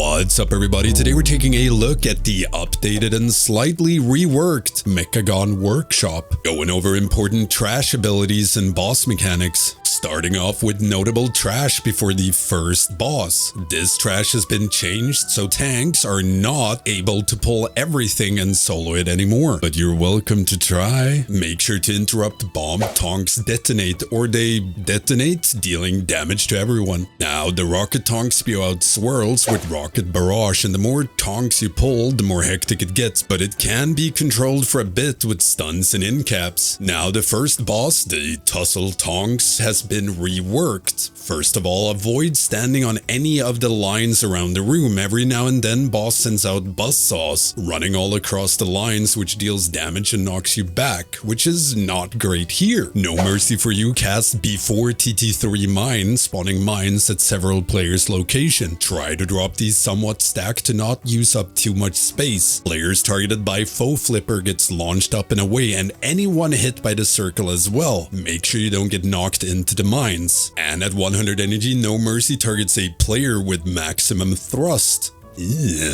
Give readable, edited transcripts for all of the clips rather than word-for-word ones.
What's up everybody, today we're taking a look at the updated and slightly reworked Mechagon workshop, going over important trash abilities and boss mechanics. Starting off with notable trash before the first boss. This trash has been changed so tanks are not able to pull everything and solo it anymore, but you're welcome to try. Make sure to interrupt bomb tonks detonate, or they detonate, dealing damage to everyone. Now the rocket tonks spew out swirls with rocket barrage, and the more tonks you pull, the more hectic it gets, but it can be controlled for a bit with stuns and in caps. Now the first boss, the Tussle Tonks, has been reworked. First of all, avoid standing on any of the lines around the room. Every now and then boss sends out buzzsaws, running all across the lines, which deals damage and knocks you back, which is not great here. No Mercy for You cast before TT3 mine, spawning mines at several players' location. Try to drop these somewhat stacked to not use up too much space. Players targeted by Faux Flipper gets launched up and away, and anyone hit by the circle as well. Make sure you don't get knocked into the mines. And at 100 energy, No Mercy targets a player with maximum thrust.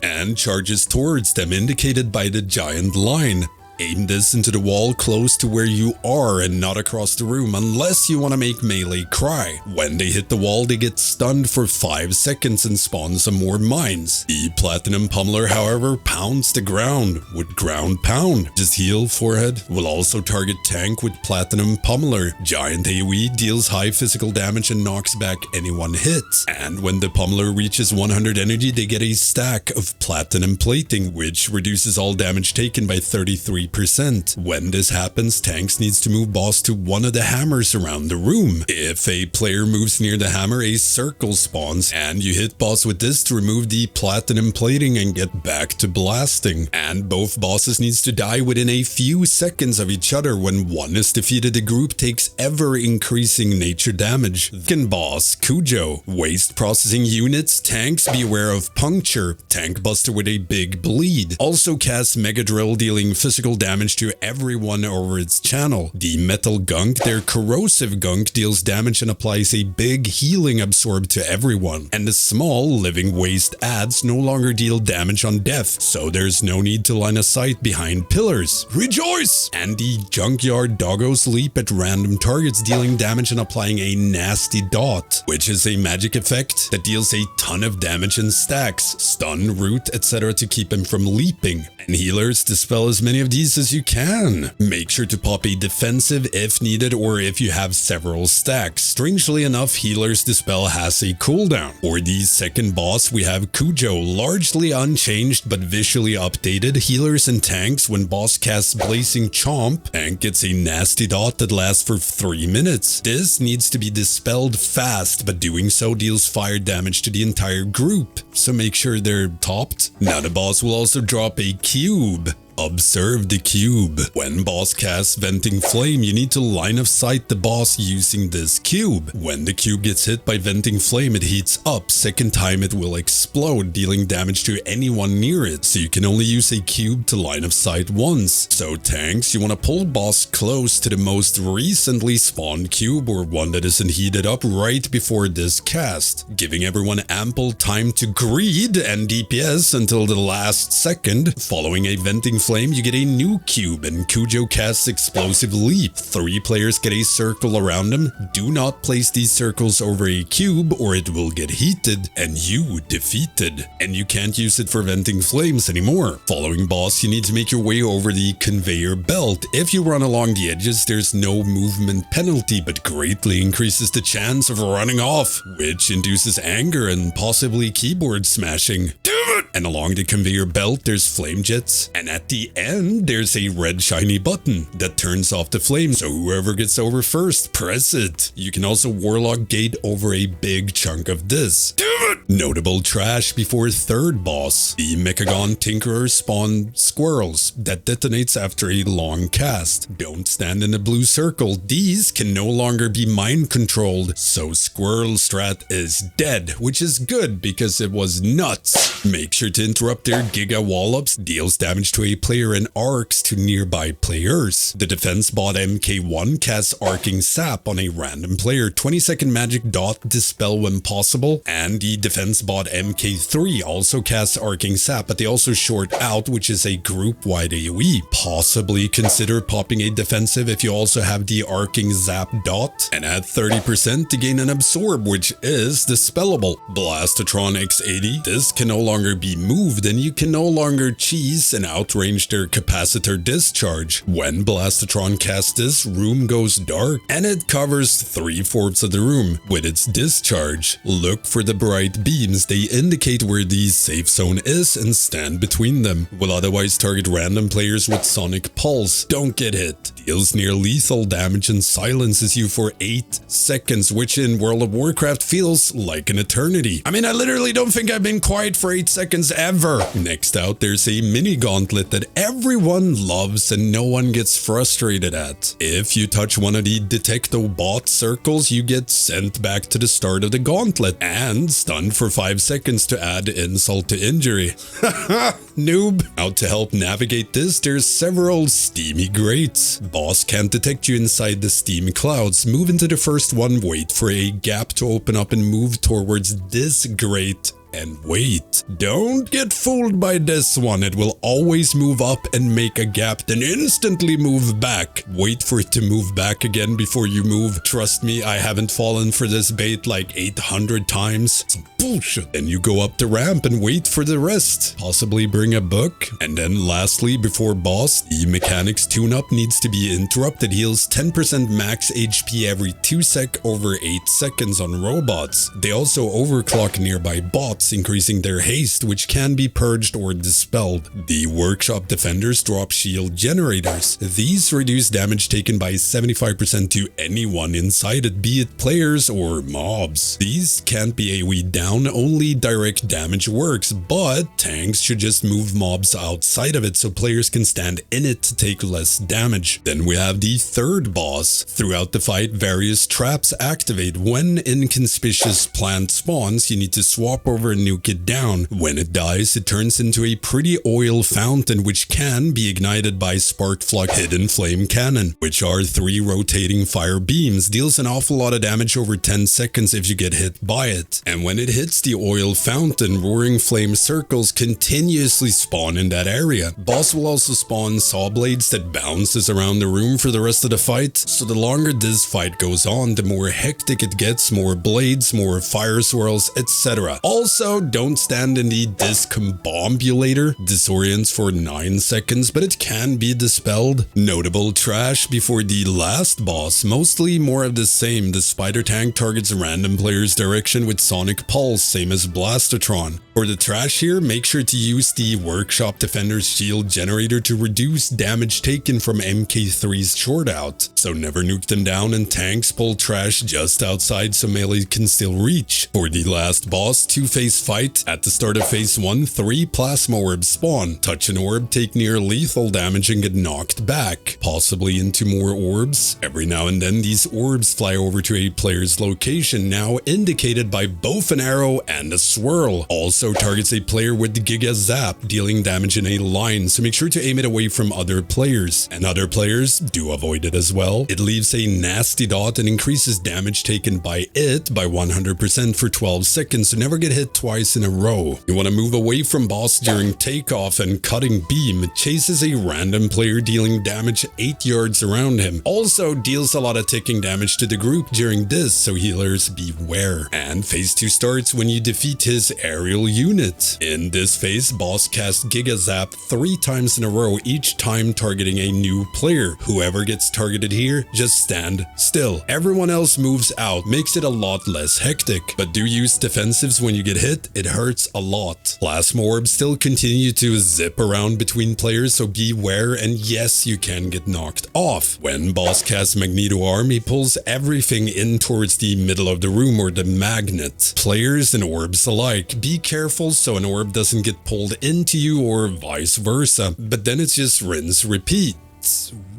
And charges towards them, indicated by the giant line. Aim this into the wall close to where you are and not across the room, unless you want to make melee cry. When they hit the wall, they get stunned for 5 seconds and spawn some more mines. The Platinum Pummeler, however, pounds the ground with ground pound. Just heal forehead. Will also target tank with Platinum Pummeler. Giant AoE deals high physical damage and knocks back anyone hit. And when the Pummeler reaches 100 energy, they get a stack of Platinum Plating, which reduces all damage taken by 33%. When this happens, tanks needs to move boss to one of the hammers around the room. If a player moves near the hammer, a circle spawns, and you hit boss with this to remove the platinum plating and get back to blasting. And both bosses needs to die within a few seconds of each other. When one is defeated, the group takes ever increasing nature damage. Second boss, Cujo. Waste processing units, tanks beware of puncture. Tank buster with a big bleed. Also casts Mega Drill, dealing physical damage to everyone over its channel. The Metal Gunk, their corrosive gunk, deals damage and applies a big healing absorb to everyone. And the small living waste adds no longer deal damage on death, so there's no need to line of sight behind pillars. Rejoice! And the Junkyard Doggos leap at random targets, dealing damage and applying a nasty dot, which is a magic effect that deals a ton of damage in stacks, stun, root, etc. to keep him from leaping. And healers, dispel as many of these as you can. Make sure to pop a defensive if needed, or if you have several stacks. Strangely enough, healers dispel has a cooldown. For the second boss, we have Cujo, largely unchanged but visually updated. Healers and tanks, when boss casts Blazing Chomp, tank gets a nasty dot that lasts for 3 minutes. This needs to be dispelled fast, but doing so deals fire damage to the entire group, so make sure they're topped. Now the boss will also drop a cube. Observe the cube. When boss casts Venting Flame, you need to line of sight the boss using this cube. When the cube gets hit by Venting Flame, it heats up. Second time it will explode, dealing damage to anyone near it, so you can only use a cube to line of sight once. So tanks, you want to pull boss close to the most recently spawned cube, or one that isn't heated up right before this cast, giving everyone ample time to greed and DPS until the last second. Following a Venting Flame, you get a new cube, and Cujo casts Explosive Leap. 3 players get a circle around them. Do not place these circles over a cube or it will get heated and you defeated. And you can't use it for Venting Flames anymore. Following boss, you need to make your way over the Conveyor Belt. If you run along the edges, there's no movement penalty, but greatly increases the chance of running off, which induces anger and possibly keyboard smashing. Damn it! And along the Conveyor Belt, there's flame jets, and at the end, there's a red shiny button that turns off the flame, so whoever gets over first, press it. You can also Warlock Gate over a big chunk of this. Damn it! Notable trash before third boss. The Mechagon Tinkerer spawn squirrels that detonates after a long cast. Don't stand in a blue circle. These can no longer be mind controlled, so Squirrel Strat is dead, which is good because it was nuts. Make sure to interrupt their Giga Wallops, deals damage to a player and arcs to nearby players. The defense bot MK1 casts Arcing Sap on a random player, 20-second magic dot dispel when possible, and the defense defense bot MK3 also casts Arcing Sap, but they also short out, which is a group-wide AoE. Possibly consider popping a defensive if you also have the Arcing Zap dot, and add 30% to gain an absorb, which is dispellable. Blastatron X80, this can no longer be moved, and you can no longer cheese and outrange their capacitor discharge. When Blastatron casts this, room goes dark, and it covers 3/4 of the room. With its discharge, look for the bright beams. They indicate where the safe zone is and stand between them. Will otherwise target random players with Sonic Pulse. Don't get hit. Deals near lethal damage and silences you for 8 seconds, which in World of Warcraft feels like an eternity. I mean, I literally don't think I've been quiet for 8 seconds ever. Next out, there's a mini gauntlet that everyone loves and no one gets frustrated at. If you touch one of the Detec-0-Bot circles, you get sent back to the start of the gauntlet and stunned for 5 seconds to add insult to injury. Haha, noob. Out to help navigate this, there's several steamy grates. Boss can't detect you inside the steam clouds. Move into the first one, wait for a gap to open up and move towards this grate. And wait, don't get fooled by this one. It will always move up and make a gap, then instantly move back. Wait for it to move back again before you move. Trust me, I haven't fallen for this bait like 800 times. It's bullshit. Then you go up the ramp and wait for the rest. Possibly bring a book. And then lastly, before boss, the mechanics tune-up needs to be interrupted. Heals 10% max HP every 2 sec over 8 seconds on robots. They also overclock nearby bots, increasing their haste, which can be purged or dispelled. The workshop defenders drop shield generators. These reduce damage taken by 75% to anyone inside it, be it players or mobs. These can't be AoE down, only direct damage works, but tanks should just move mobs outside of it so players can stand in it to take less damage. Then we have the third boss. Throughout the fight, various traps activate. When inconspicuous plant spawns, you need to swap over and nuke it down. When it dies, it turns into a pretty oil fountain, which can be ignited by Sparkflux Hidden Flame Cannon, which are 3 rotating fire beams. Deals an awful lot of damage over 10 seconds if you get hit by it. And when it hits the oil fountain, roaring flame circles continuously spawn in that area. Boss will also spawn saw blades that bounces around the room for the rest of the fight, so the longer this fight goes on, the more hectic it gets, more blades, more fire swirls, etc. Also, don't stand in the discombobulator. Disorients for 9 seconds, but it can be dispelled. Notable trash before the last boss, mostly more of the same. The spider tank targets random players' direction with Sonic Pulse, same as Blastatron. For the trash here, make sure to use the Workshop Defender's shield generator to reduce damage taken from MK3's short out. So never nuke them down, and tanks pull trash just outside so melee can still reach. For the last boss, two-phase fight. At the start of phase 1, 3 plasma orbs spawn. Touch an orb, take near lethal damage and get knocked back, possibly into more orbs. Every now and then these orbs fly over to a player's location, now indicated by both an arrow and a swirl. Also targets a player with the Giga Zap, dealing damage in a line, so make sure to aim it away from other players. And other players do avoid it as well. It leaves a nasty dot and increases damage taken by it by 100% for 12 seconds, so never get hit twice in a row. You want to move away from boss during takeoff, and cutting beam chases a random player, dealing damage 8 yards around him. Also deals a lot of ticking damage to the group during this, so healers beware. And phase 2 starts when you defeat his aerial unit. In this phase, boss casts Giga Zap 3 times in a row, each time targeting a new player. Whoever gets targeted here, just stand still. Everyone else moves out, makes it a lot less hectic. But do use defensives when you get hit, it hurts a lot. Plasma orbs still continue to zip around between players, so beware, and yes, you can get knocked off. When boss casts Magneto Arm, he pulls everything in towards the middle of the room, or the magnet. Players and orbs alike, be careful so an orb doesn't get pulled into you or vice versa, but then it's just rinse repeat.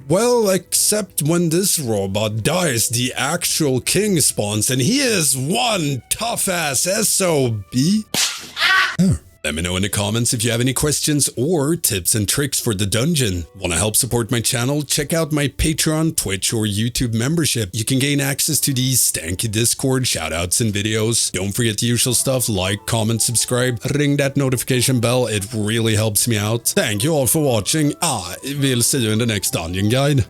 Well, except when this robot dies, the actual king spawns, and he is one tough-ass SOB. Let me know in the comments if you have any questions or tips and tricks for the dungeon. Want to help support my channel? Check out my Patreon, Twitch, or YouTube membership. You can gain access to the Stankie Discord, shoutouts, and videos. Don't forget the usual stuff, like, comment, subscribe, ring that notification bell. It really helps me out. Thank you all for watching. We'll see you in the next dungeon guide.